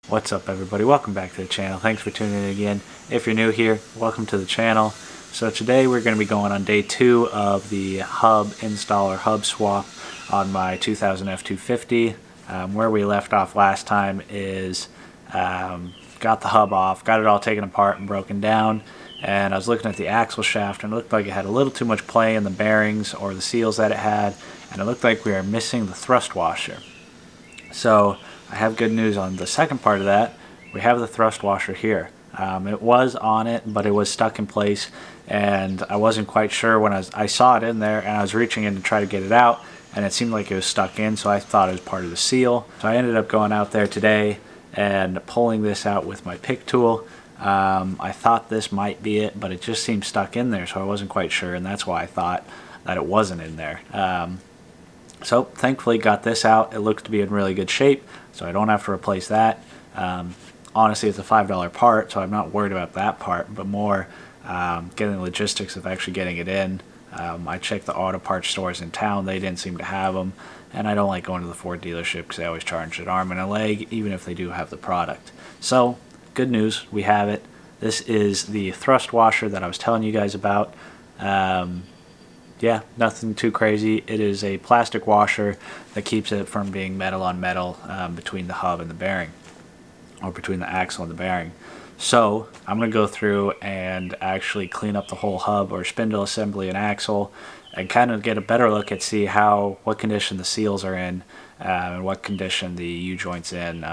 What's up everybody, welcome back to the channel. Thanks for tuning in again. If you're new here, welcome to the channel. So today we're going to be going on day 2 of the hub install or hub swap on my 2000 F250. Where we left off last time is got the hub off, got it all taken apart and broken down, and I was looking at the axle shaft and it looked like it had a little too much play in the bearings or the seals that it had, and it looked like we were missing the thrust washer. So I have good news on the second part of that. We have the thrust washer here. It was on it, but it was stuck in place, and I wasn't quite sure when I saw it in there, and I was reaching in to try to get it out, and it seemed like it was stuck in, so I thought it was part of the seal. So I ended up going out there today and pulling this out with my pick tool. I thought this might be it, but it just seemed stuck in there, so I wasn't quite sure, and that's why I thought that it wasn't in there. So thankfully got this out. It looks to be in really good shape, so I don't have to replace that. Honestly, it's a $5 part, so I'm not worried about that part, but more getting the logistics of actually getting it in. I checked the auto parts stores in town. They didn't seem to have them, and I don't like going to the Ford dealership because they always charge an arm and a leg, even if they do have the product. So good news, we have it. This is the thrust washer that I was telling you guys about. Yeah, nothing too crazy. It is a plastic washer that keeps it from being metal on metal between the hub and the bearing, or between the axle and the bearing. So I'm going to go through and actually clean up the whole hub or spindle assembly and axle, and kind of get a better look at what condition the seals are in, and what condition the U-joint's in.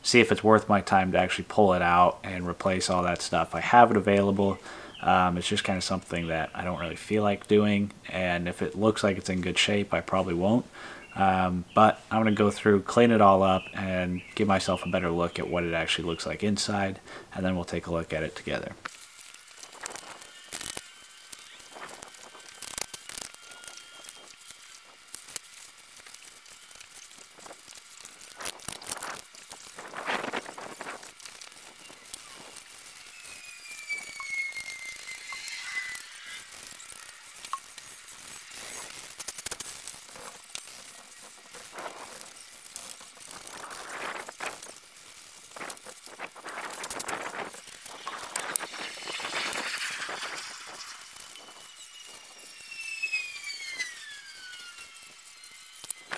See if it's worth my time to actually pull it out and replace all that stuff. I have it available. It's just kind of something that I don't really feel like doing, and if it looks like it's in good shape, I probably won't. But I'm going to go through, clean it all up, and give myself a better look at what it actually looks like inside, and then we'll take a look at it together.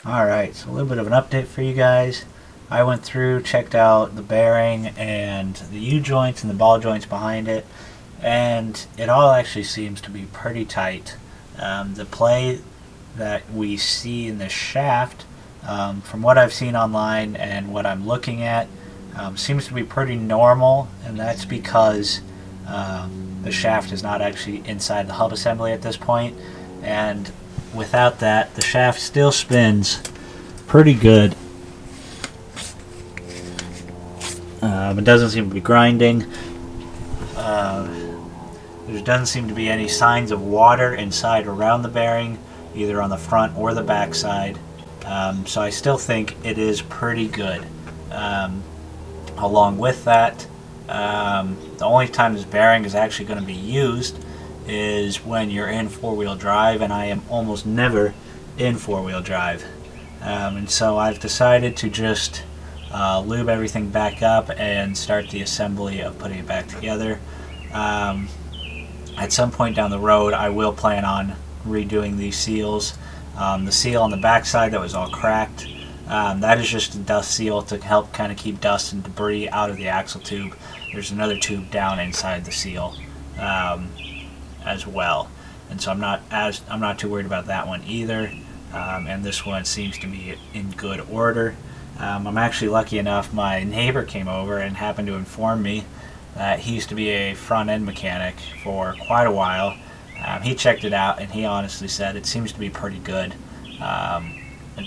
Alright, so a little bit of an update for you guys. I went through, checked out the bearing and the U-joints and the ball joints behind it, and it all actually seems to be pretty tight. The play that we see in the shaft, from what I've seen online and what I'm looking at, seems to be pretty normal, and that's because the shaft is not actually inside the hub assembly at this point, and without that, the shaft still spins pretty good. It doesn't seem to be grinding. There doesn't seem to be any signs of water inside around the bearing, either on the front or the back side. So I still think it is pretty good. Along with that, the only time this bearing is actually going to be used is when you're in four-wheel drive, and I am almost never in four-wheel drive. And so I've decided to just lube everything back up and start the assembly of putting it back together. At some point down the road, I will plan on redoing these seals. The seal on the back side that was all cracked, that is just a dust seal to help kind of keep dust and debris out of the axle tube. There's another tube down inside the seal as well, and so I'm not too worried about that one either. And this one seems to be in good order. I'm actually lucky enough, my neighbor came over and happened to inform me that he used to be a front end mechanic for quite a while. He checked it out, and he honestly said it seems to be pretty good.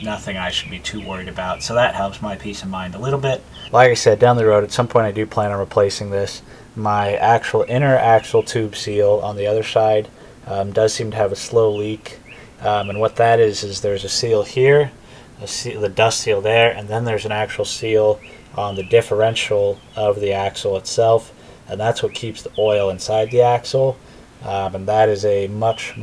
Nothing I should be too worried about, so that helps my peace of mind a little bit. Like I said, down the road at some point I do plan on replacing this. My actual inner axle tube seal on the other side does seem to have a slow leak, and what that is there's a seal here, the dust seal there, and then there's an actual seal on the differential of the axle itself, and that's what keeps the oil inside the axle. And that is a much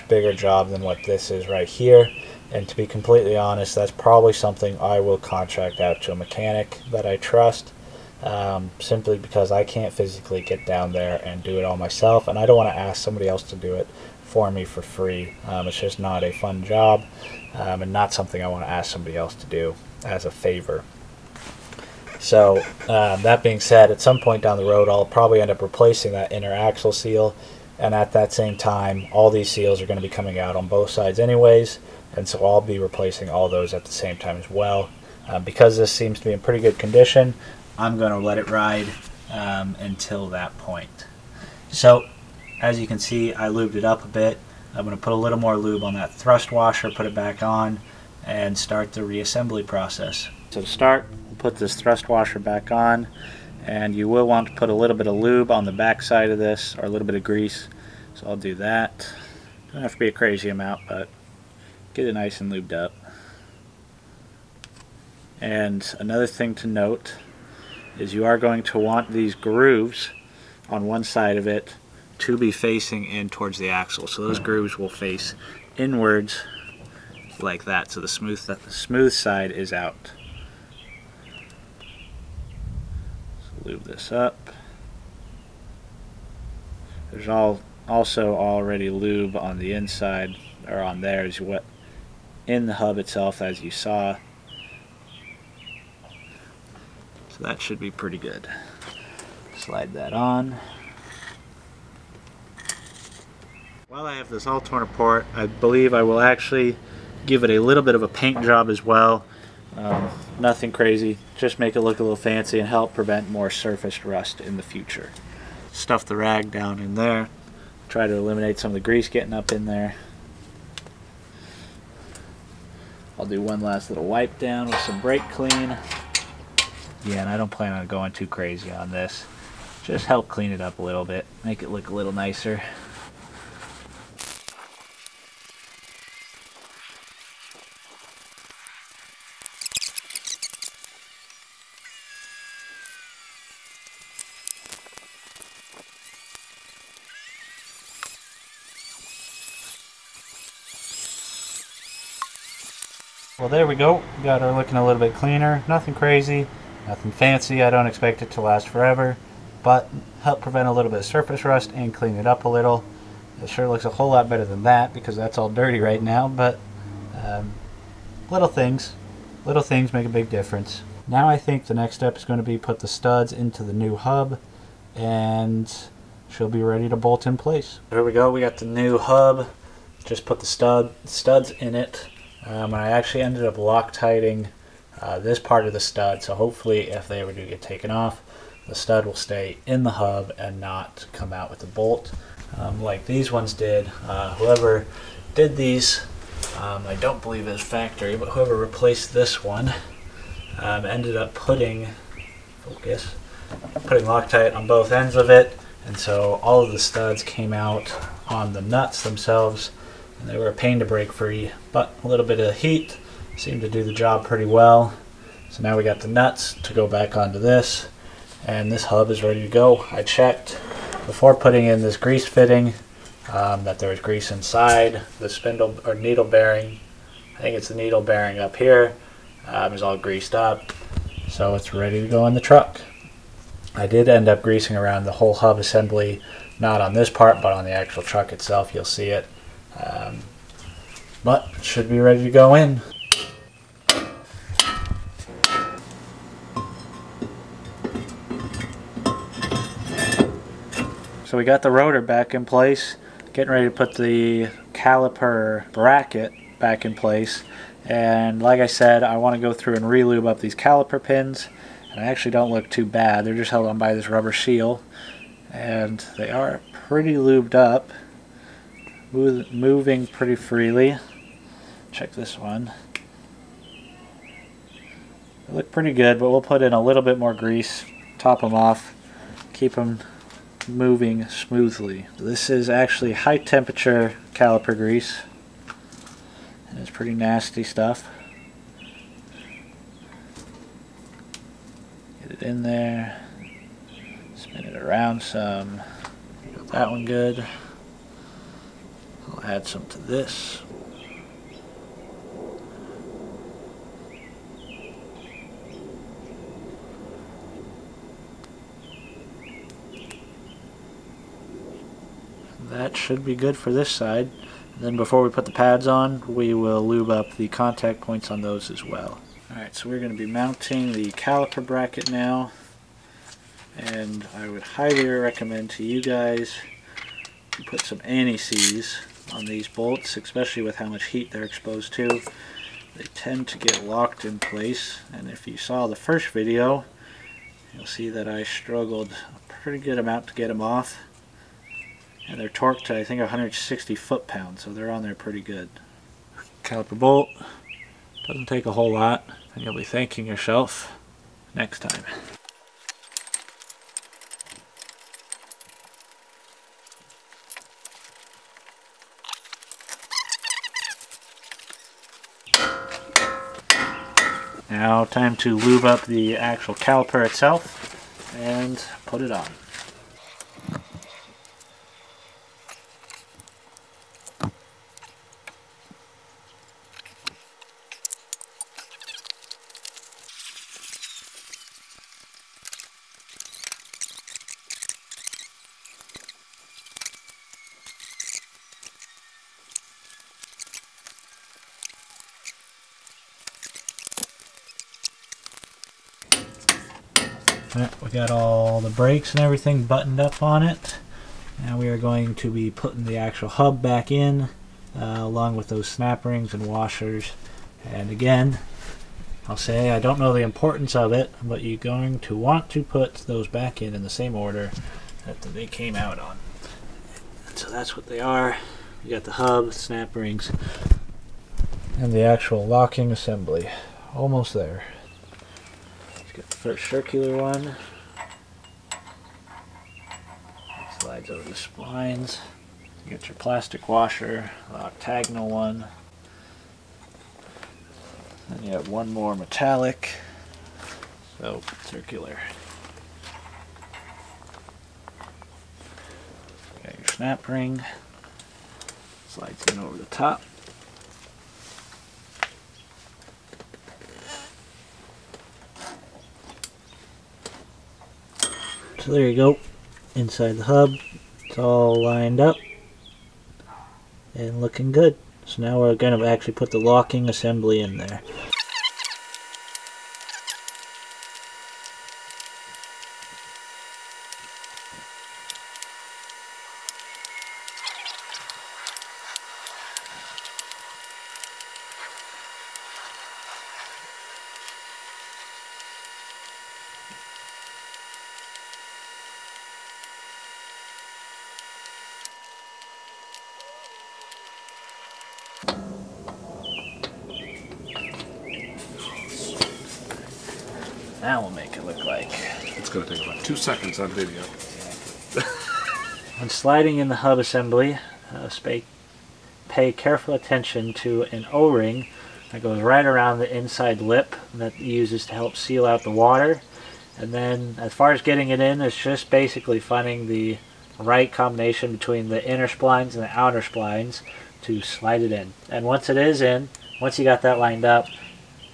bigger job than what this is right here. And to be completely honest, that's probably something I will contract out to a mechanic that I trust, simply because I can't physically get down there and do it all myself, and I don't want to ask somebody else to do it for me for free. It's just not a fun job, and not something I want to ask somebody else to do as a favor. So that being said, at some point down the road I'll probably end up replacing that inner axle seal, and at that same time all these seals are going to be coming out on both sides anyways, and so I'll be replacing all those at the same time as well. Because this seems to be in pretty good condition, I'm going to let it ride until that point. So as you can see, I lubed it up a bit. I'm going to put a little more lube on that thrust washer, put it back on, and start the reassembly process. So to start, we'll put this thrust washer back on, and you will want to put a little bit of lube on the back side of this, or a little bit of grease. So I'll do that. Don't have to be a crazy amount, but get it nice and lubed up. And another thing to note is you are going to want these grooves on one side of it to be facing in towards the axle. So those grooves will face inwards like that, so the smooth side is out. So lube this up. There's also already lube on the inside, or on there, is what in the hub itself, as you saw. So that should be pretty good. Slide that on. While I have this all torn apart, I believe I will actually give it a little bit of a paint job as well. Nothing crazy, just make it look a little fancy and help prevent more surface rust in the future. Stuff the rag down in there, try to eliminate some of the grease getting up in there. I'll do one last little wipe down with some brake clean. Yeah, and I don't plan on going too crazy on this. Just help clean it up a little bit, make it look a little nicer. Well, there we go. Got her looking a little bit cleaner. Nothing crazy, nothing fancy. I don't expect it to last forever, but help prevent a little bit of surface rust and clean it up a little. It sure looks a whole lot better than that, because that's all dirty right now, but little things make a big difference. Now I think the next step is going to be put the studs into the new hub, and she'll be ready to bolt in place. There we go. We got the new hub. Just put the studs in it. And I actually ended up Loctiting this part of the stud, so hopefully if they ever do get taken off, the stud will stay in the hub and not come out with the bolt like these ones did. Whoever did these, I don't believe it's factory, but whoever replaced this one ended up putting Loctite on both ends of it, and so all of the studs came out on the nuts themselves. And they were a pain to break free, but a little bit of heat seemed to do the job pretty well. So now we got the nuts to go back onto this, and this hub is ready to go. I checked before putting in this grease fitting that there was grease inside. The spindle or needle bearing, I think it's the needle bearing up here, is all greased up, so it's ready to go in the truck. I did end up greasing around the whole hub assembly, not on this part, but on the actual truck itself. You'll see it. But it should be ready to go in. So we got the rotor back in place, getting ready to put the caliper bracket back in place, and like I said, I want to go through and re-lube up these caliper pins, and they actually don't look too bad. They're just held on by this rubber seal, and they are pretty lubed up, moving pretty freely. Check this one. They look pretty good, but we'll put in a little bit more grease, top them off, keep them moving smoothly. This is actually high temperature caliper grease, and it's pretty nasty stuff. Get it in there, spin it around some. Got that one good. I'll add some to this. that should be good for this side. And then before we put the pads on, we will lube up the contact points on those as well. Alright, so we're going to be mounting the caliper bracket now. And I would highly recommend to you guys to put some anti-seize on these bolts, especially with how much heat they're exposed to. They tend to get locked in place, and if you saw the first video, you'll see that I struggled a pretty good amount to get them off. And they're torqued to, I think, 160 foot-pounds, so they're on there pretty good. Caliper bolt doesn't take a whole lot, and you'll be thanking yourself next time. Now time to lube up the actual caliper itself and put it on. We got all the brakes and everything buttoned up on it. Now we are going to be putting the actual hub back in along with those snap rings and washers. And again, I'll say I don't know the importance of it, but you're going to want to put those back in the same order that they came out on. And so that's what they are. You got the hub, snap rings, and the actual locking assembly. Almost there. Got the first circular one. It slides over the splines. You got your plastic washer, the octagonal one. Then you have one more metallic. So circular. Got your snap ring. Slides in over the top. So there you go, inside the hub, it's all lined up and looking good. So now we're going to actually put the locking assembly in there. Now we'll make it look like. It's going to take about 2 seconds on video. When sliding in the hub assembly, pay careful attention to an O-ring that goes right around the inside lip that uses to help seal out the water. And then as far as getting it in, it's just basically finding the right combination between the inner splines and the outer splines to slide it in. And once it is in, once you got that lined up,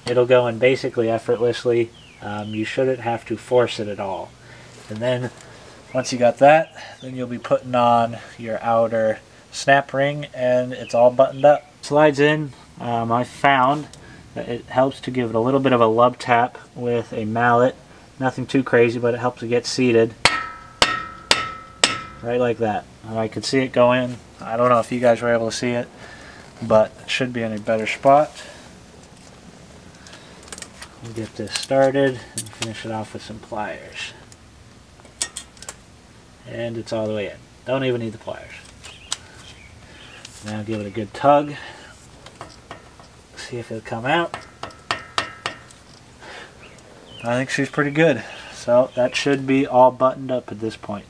it'll go in basically effortlessly. You shouldn't have to force it at all. And then once you got that, then you'll be putting on your outer snap ring and it's all buttoned up. Slides in. I found that it helps to give it a little bit of a lub tap with a mallet. Nothing too crazy, but it helps it get seated. Right like that. I could see it go in. I don't know if you guys were able to see it, but it should be in a better spot. We'll get this started and finish it off with some pliers. And it's all the way in. Don't even need the pliers. Now give it a good tug. See if it'll come out. I think she's pretty good. So that should be all buttoned up at this point.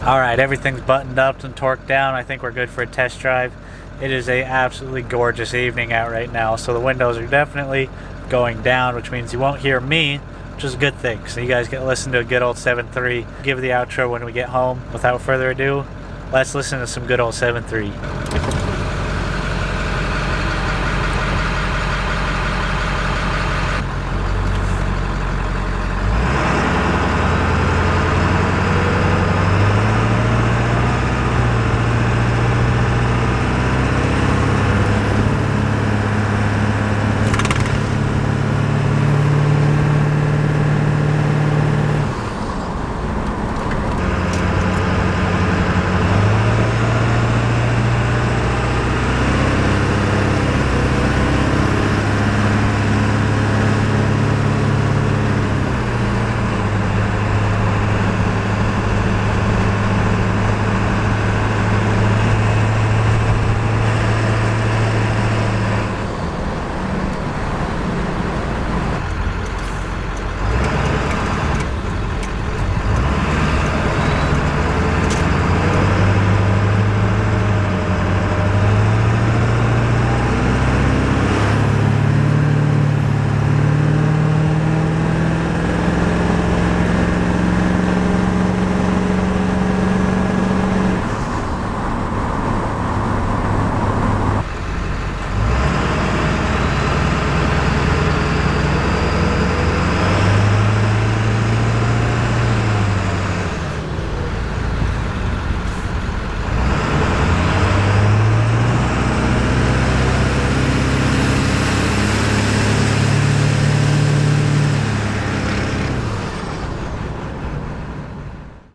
Alright, everything's buttoned up and torqued down. I think we're good for a test drive. It is a absolutely gorgeous evening out right now, so the windows are definitely going down, which means you won't hear me, which is a good thing. So you guys get to listen to a good old 7.3. Give the outro when we get home. Without further ado, let's listen to some good old 7.3.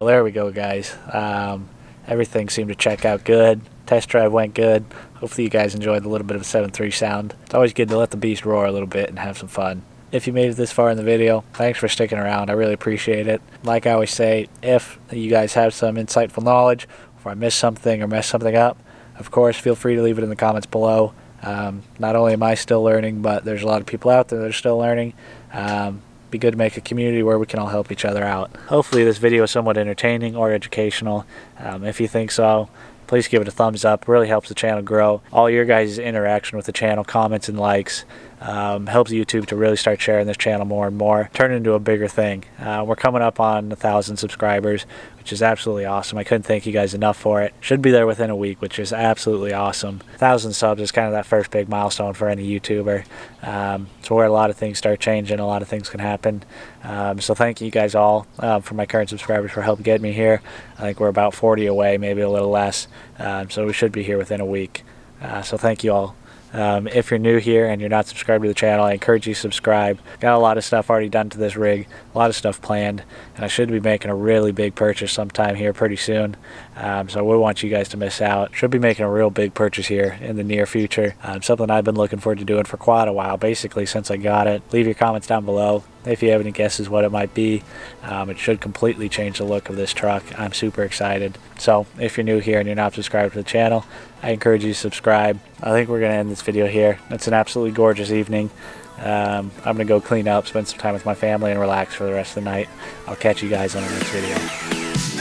Well, there we go, guys. Everything seemed to check out good. Test drive went good. Hopefully you guys enjoyed a little bit of a 7.3 sound. It's always good to let the beast roar a little bit and have some fun. If you made it this far in the video, thanks for sticking around. I really appreciate it. Like I always say, if you guys have some insightful knowledge, or if I missed something or messed something up, of course, feel free to leave it in the comments below. Not only am I still learning, but there's a lot of people out there that are still learning. Be good to make a community where we can all help each other out. Hopefully this video is somewhat entertaining or educational. If you think so, please give it a thumbs up. It really helps the channel grow. All your guys' interaction with the channel, comments and likes, helps YouTube to really start sharing this channel more and more, turn it into a bigger thing. We're coming up on 1,000 subscribers, which is absolutely awesome. I couldn't thank you guys enough for it. Should be there within a week, which is absolutely awesome. 1,000 subs is kind of that first big milestone for any YouTuber. It's where a lot of things start changing, a lot of things can happen. So thank you guys all for my current subscribers for helping get me here. I think we're about 40 away, maybe a little less. So we should be here within a week. So thank you all. If you're new here and you're not subscribed to the channel, I encourage you to subscribe. Got a lot of stuff already done to this rig, a lot of stuff planned, and I should be making a really big purchase sometime here pretty soon. So I wouldn't want you guys to miss out. Should be making a real big purchase here in the near future. Something I've been looking forward to doing for quite a while, basically since I got it. Leave your comments down below if you have any guesses what it might be. It should completely change the look of this truck. I'm super excited. So if you're new here and you're not subscribed to the channel, I encourage you to subscribe. I think we're going to end this video here. It's an absolutely gorgeous evening. I'm going to go clean up, spend some time with my family, and relax for the rest of the night. I'll catch you guys on the next video.